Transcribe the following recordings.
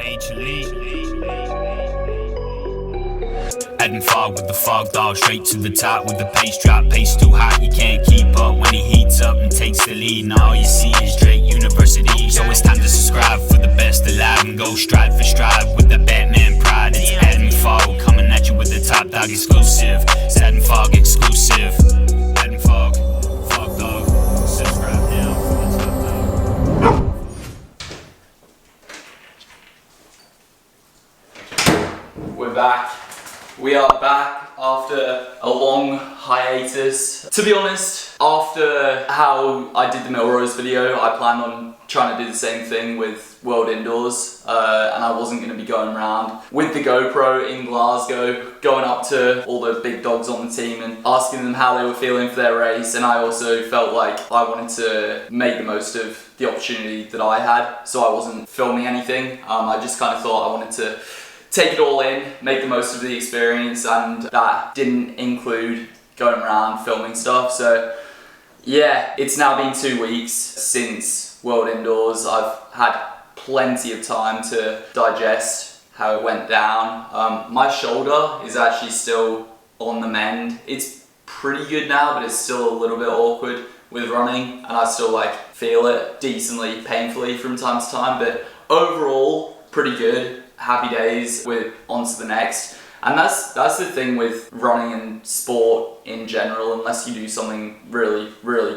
Major League. Adding fog with the FOGDOG, straight to the top with the pace drop. Pace too hot, you can't keep up when he heats up and takes the lead. Now all you see is Drake University. So it's time to subscribe for the best alive and go stride for stride with the Batman pride. It's adding fog, coming at you with the top dog exclusive. It's adding fog exclusive. Adding fog, FOGDOG. Subscribe now for the top dog. We're back. We are back after a long hiatus. To be honest, after how I did the Melrose video, I planned on trying to do the same thing with World Indoors, and I wasn't going to be going around with the GoPro in Glasgow, going up to all the big dogs on the team and asking them how they were feeling for their race. And I also felt like I wanted to make the most of the opportunity that I had, so I wasn't filming anything. I just kind of thought I wanted to take it all in, make the most of the experience, and that didn't include going around filming stuff. So yeah, it's now been 2 weeks since World Indoors. I've had plenty of time to digest how it went down. My shoulder is actually still on the mend. It's pretty good now, but it's still a little bit awkward with running, and I still feel it decently painfully from time to time, but overall pretty good. Happy days, with on to the next. And that's the thing with running and sport in general. Unless you do something really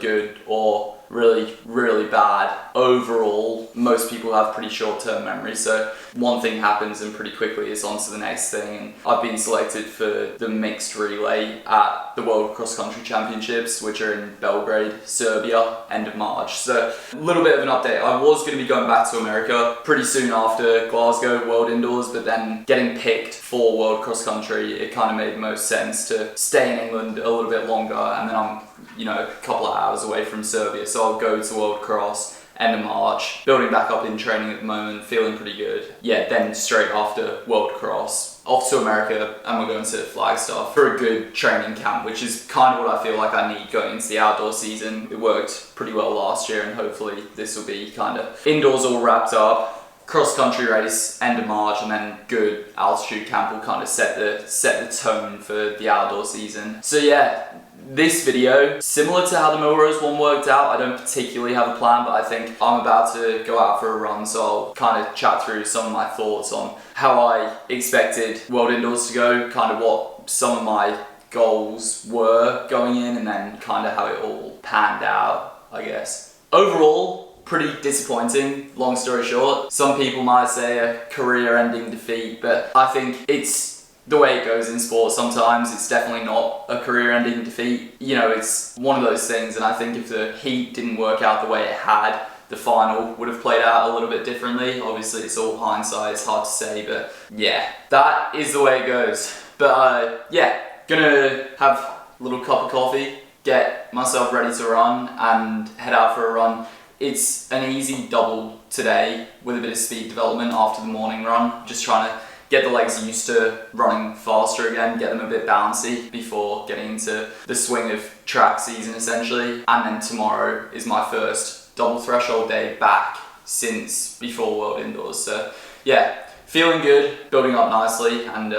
good or really bad, overall most people have pretty short-term memory. So one thing happens and pretty quickly it's on to the next thing. And I've been selected for the mixed relay at the World Cross Country Championships, which are in Belgrade, Serbia, end of March. So a little bit of an update. I was going to be going back to America pretty soon after Glasgow World Indoors, but then getting picked for World Cross Country, it kind of made the most sense to stay in England a little bit longer, and then I'm a couple of hours away from Serbia, so I'll go to World Cross end of March, building back up in training at the moment, feeling pretty good. Yeah, then straight after World Cross, off to America, and we're going to Flagstaff for a good training camp, which is kind of what I feel like I need going into the outdoor season. It worked pretty well last year, and hopefully this will be kind of indoors all wrapped up. Cross country race end of March, and then good altitude camp will kind of set the tone for the outdoor season. So yeah, this video, similar to how the Melrose one worked out, I don't particularly have a plan, but I think I'm about to go out for a run, so I'll kind of chat through some of my thoughts on how I expected World Indoors to go, kind of what some of my goals were going in, and then kind of how it all panned out, I guess. Overall, pretty disappointing, long story short. Some people might say a career-ending defeat, but I think it's the way it goes in sport sometimes. It's definitely not a career-ending defeat. It's one of those things, and I think if the heat didn't work out the way it had, the final would have played out a little bit differently. Obviously, it's all hindsight, it's hard to say, but yeah, that is the way it goes. But yeah, gonna have a little cup of coffee, get myself ready to run, and head out for a run. It's an easy double today with a bit of speed development after the morning run. Just trying to get the legs used to running faster again, get them a bit bouncy before getting into the swing of track season essentially. And then tomorrow is my first double threshold day back since before World Indoors. So yeah, feeling good, building up nicely, and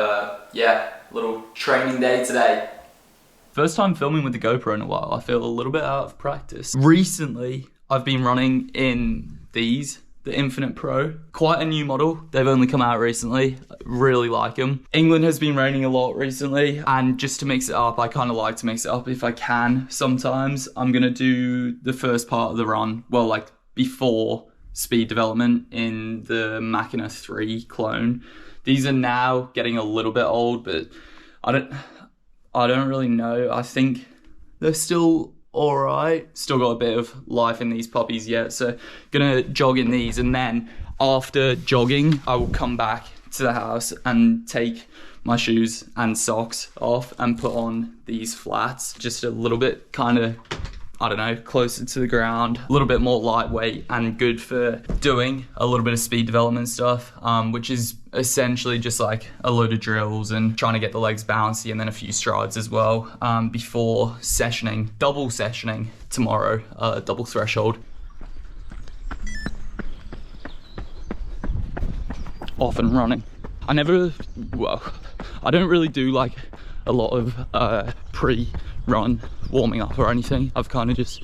yeah, little training day today. First time filming with the GoPro in a while. I feel a little bit out of practice. Recently, I've been running in these, the Infinite Pro. Quite a new model. They've only come out recently. I really like them. England has been raining a lot recently, and just to mix it up, I kind of like to mix it up if I can sometimes. I'm going to do the first part of the run, well, before speed development in the Machina 3 clone. These are now getting a little bit old, but I don't really know. I think they're still alright. Still got a bit of life in these puppies yet, so gonna jog in these, and then after jogging I will come back to the house and take my shoes and socks off and put on these flats, just a little bit kind of, I don't know, closer to the ground, a little bit more lightweight and good for doing a little bit of speed development stuff, which is essentially just a load of drills and trying to get the legs bouncy, and then a few strides as well before sessioning, double sessioning tomorrow, double threshold. often running. Well, I don't really do like a lot of pre-run warming up or anything. I've kind of just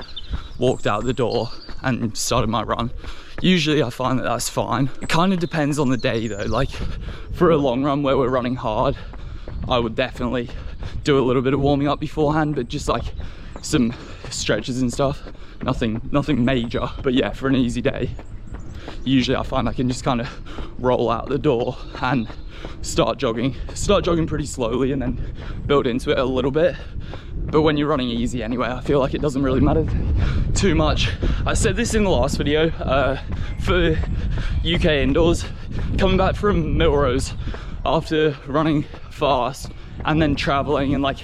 walked out the door and started my run. Usually I find that that's fine. It kind of depends on the day though. Like for a long run where we're running hard, I would definitely do a little bit of warming up beforehand, but just like some stretches and stuff. Nothing major. But yeah, for an easy day, usually I find I can just kind of roll out the door and start jogging pretty slowly and then build into it a little bit. But when you're running easy anyway, I feel like it doesn't really matter too much. I said this in the last video, for UK indoors, coming back from Milrose after running fast and then traveling and like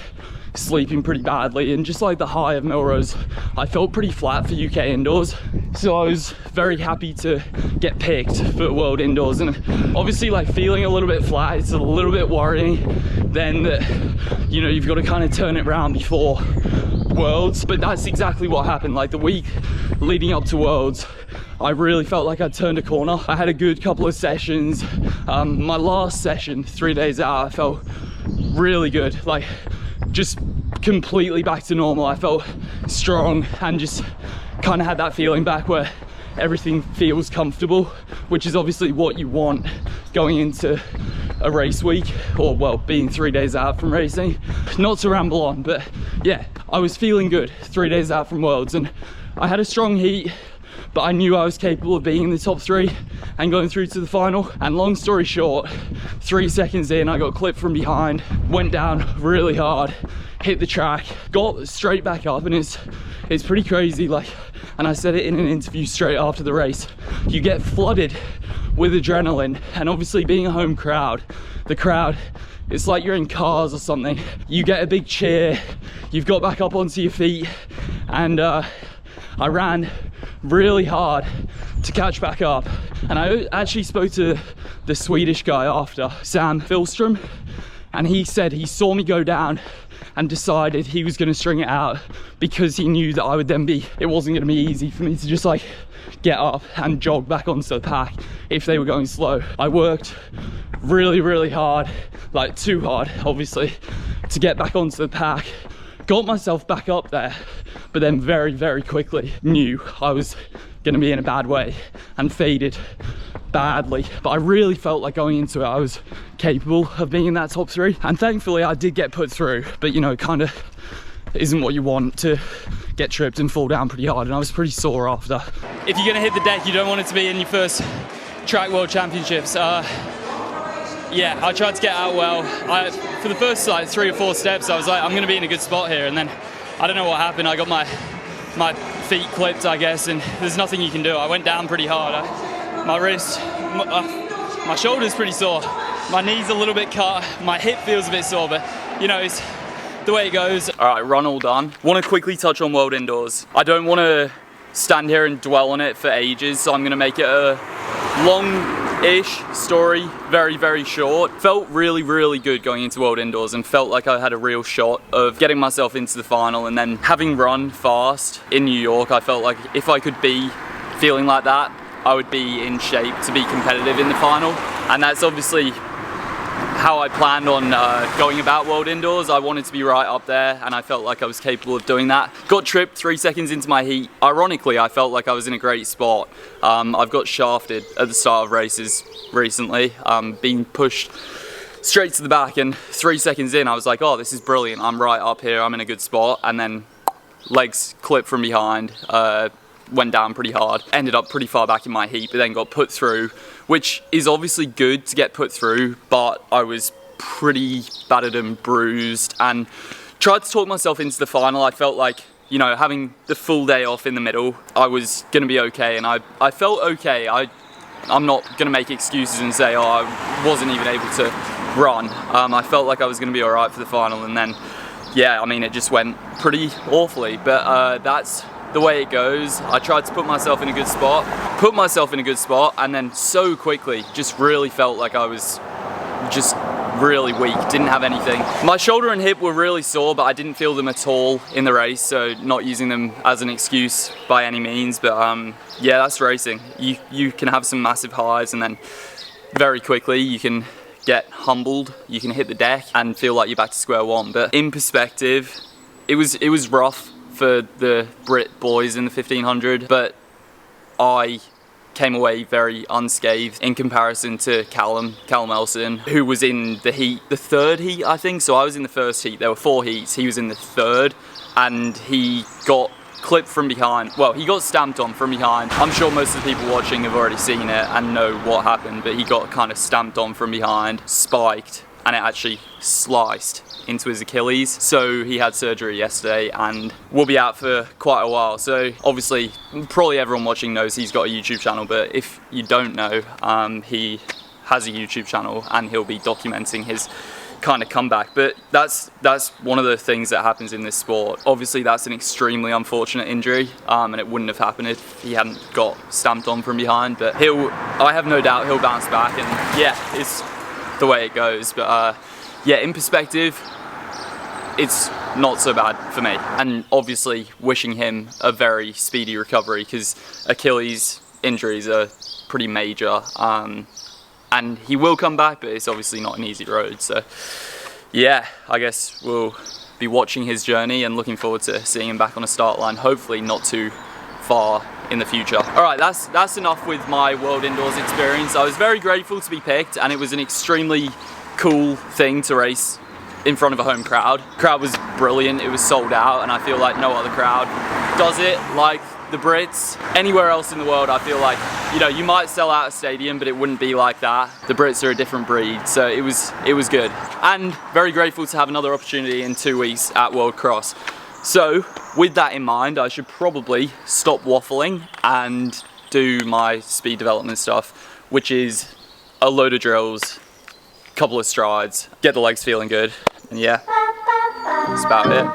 sleeping pretty badly, and just like the high of Milrose, I felt pretty flat for UK indoors. So I was very happy to get picked for World Indoors, and obviously like feeling a little bit flat, it's a little bit worrying then that, you know, you've got to kind of turn it around before Worlds. But that's exactly what happened. Like the week leading up to Worlds, I really felt like I turned a corner. I had a good couple of sessions. My last session, 3 days out, I felt really good, like just completely back to normal. I felt strong and just kind of had that feeling back where everything feels comfortable, which is obviously what you want going into a race week, or well, being 3 days out from racing. Not to ramble on, but yeah, I was feeling good 3 days out from Worlds, and I had a strong heat, but I knew I was capable of being in the top 3 and going through to the final. And long story short, 3 seconds in, I got clipped from behind, went down really hard, hit the track, got straight back up, and it's pretty crazy. Like, and I said it in an interview straight after the race, you get flooded with adrenaline, and obviously being a home crowd, the crowd, it's like you're in cars or something. You get a big cheer, you've got back up onto your feet, and I ran really hard to catch back up. And I actually spoke to the Swedish guy after, Sam Filstrom, and he said he saw me go down and decided he was going to string it out because he knew that I would then it wasn't going to be easy for me to just like get up and jog back onto the pack if they were going slow. I worked really hard, like too hard obviously, to get back onto the pack, got myself back up there, but then very quickly knew I was going to be in a bad way and faded badly. But I really felt like going into it I was capable of being in that top 3, and thankfully I did get put through. But you know, kind of isn't what you want to get tripped and fall down pretty hard, and I was pretty sore after. If you're going to hit the deck, you don't want it to be in your first track world championships. Yeah, I tried to get out well. For the first like 3 or 4 steps, I was like, I'm going to be in a good spot here, and then I don't know what happened. I got my feet clipped, I guess, and there's nothing you can do. I went down pretty hard. My wrist, my shoulder's pretty sore. My knee's a little bit cut. My hip feels a bit sore, but you know, it's the way it goes. All right, run all done. Want to quickly touch on World Indoors. I don't want to stand here and dwell on it for ages, so I'm going to make it a long-ish story, very short. Felt really good going into World Indoors, and felt like I had a real shot of getting myself into the final. And then having run fast in New York, I felt like if I could be feeling like that, I would be in shape to be competitive in the final. And that's obviously how I planned on going about World Indoors. I wanted to be right up there, and I felt like I was capable of doing that. Got tripped 3 seconds into my heat. Ironically, I felt like I was in a great spot. I've got shafted at the start of races recently, being pushed straight to the back, and 3 seconds in I was like, oh, this is brilliant, I'm right up here, I'm in a good spot. And then legs clipped from behind, went down pretty hard, ended up pretty far back in my heat, but then got put through, which is obviously good to get put through, but I was pretty battered and bruised, and tried to talk myself into the final. I felt like, you know, having the full day off in the middle, I was gonna be okay, and I felt okay. I'm not gonna make excuses and say, oh, I wasn't even able to run. I felt like I was gonna be all right for the final, and then, yeah, I mean, it just went pretty awfully, but that's the way it goes. I tried to put myself in a good spot, and then so quickly just really felt like I was just really weak, didn't have anything. My shoulder and hip were really sore, but I didn't feel them at all in the race, so not using them as an excuse by any means. But yeah, that's racing. You can have some massive highs and then very quickly you can get humbled, you can hit the deck and feel like you're back to square one. But in perspective, it was rough for the Brit boys in the 1500, but I came away very unscathed in comparison to Callum Elson, who was in the heat, the third heat I think. So I was in the first heat, there were 4 heats, he was in the third, and he got clipped from behind. Well, he got stamped on from behind. I'm sure most of the people watching have already seen it and know what happened, but he got kind of stamped on from behind, spiked, and it actually sliced into his Achilles. So he had surgery yesterday and will be out for quite a while. So obviously, probably everyone watching knows he's got a YouTube channel, but if you don't know, he has a YouTube channel and he'll be documenting his kind of comeback. But that's one of the things that happens in this sport. Obviously that's an extremely unfortunate injury, and it wouldn't have happened if he hadn't got stamped on from behind. But I have no doubt he'll bounce back, and yeah, it's the way it goes. But yeah, in perspective, it's not so bad for me, and obviously wishing him a very speedy recovery, because Achilles injuries are pretty major, and he will come back, but it's obviously not an easy road. So yeah, I guess we'll be watching his journey and looking forward to seeing him back on a start line, hopefully not too far in the future. All right, that's enough with my World Indoors experience. I was very grateful to be picked, and it was an extremely cool thing to race in front of a home crowd. Crowd was brilliant, it was sold out, and I feel like no other crowd does it like the Brits. Anywhere else in the world, I feel like, you know, you might sell out a stadium, but it wouldn't be like that. The Brits are a different breed, so it was good. And very grateful to have another opportunity in 2 weeks at World Cross. So with that in mind, I should probably stop waffling and do my speed development stuff, which is a load of drills, couple of strides, get the legs feeling good, and yeah, that's about it.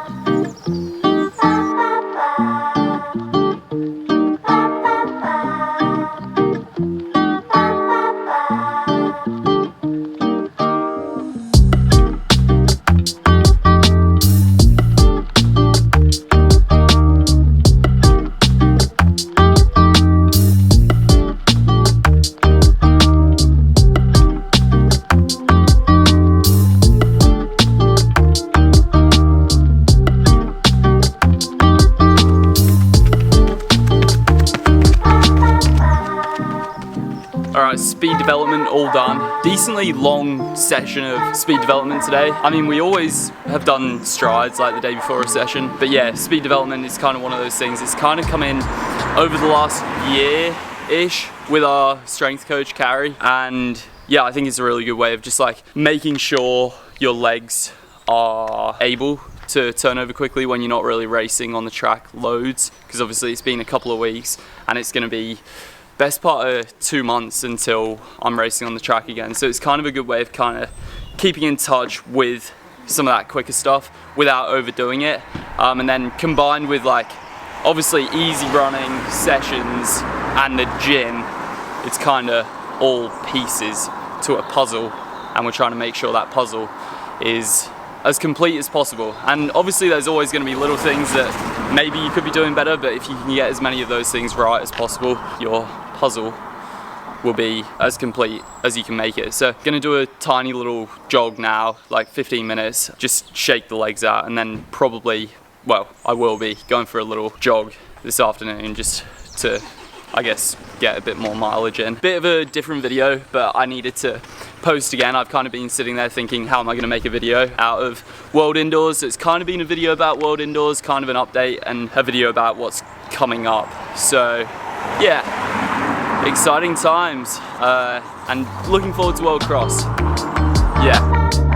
Alright, speed development all done. Decently long session of speed development today. I mean, we always have done strides like the day before a session, but yeah, speed development is kind of one of those things. It's kind of come in over the last year-ish with our strength coach, Carrie, and yeah, I think it's a really good way of just like making sure your legs are able to turn over quickly when you're not really racing on the track loads, because obviously it's been a couple of weeks and it's going to be best part of 2 months until I'm racing on the track again. So it's kind of a good way of kind of keeping in touch with some of that quicker stuff without overdoing it, and then combined with like obviously easy running sessions and the gym, it's kind of all pieces to a puzzle, and we're trying to make sure that puzzle is as complete as possible. And obviously there's always going to be little things that maybe you could be doing better, but if you can get as many of those things right as possible, your puzzle will be as complete as you can make it. So gonna do a tiny little jog now, like 15 minutes, just shake the legs out, and then probably, well, I will be going for a little jog this afternoon just to, I guess, get a bit more mileage in. Bit of a different video, but I needed to post again. I've kind of been sitting there thinking, how am I gonna make a video out of World Indoors? So it's kind of been a video about World Indoors, kind of an update, and a video about what's coming up. So yeah, exciting times, and looking forward to World Cross. Yeah.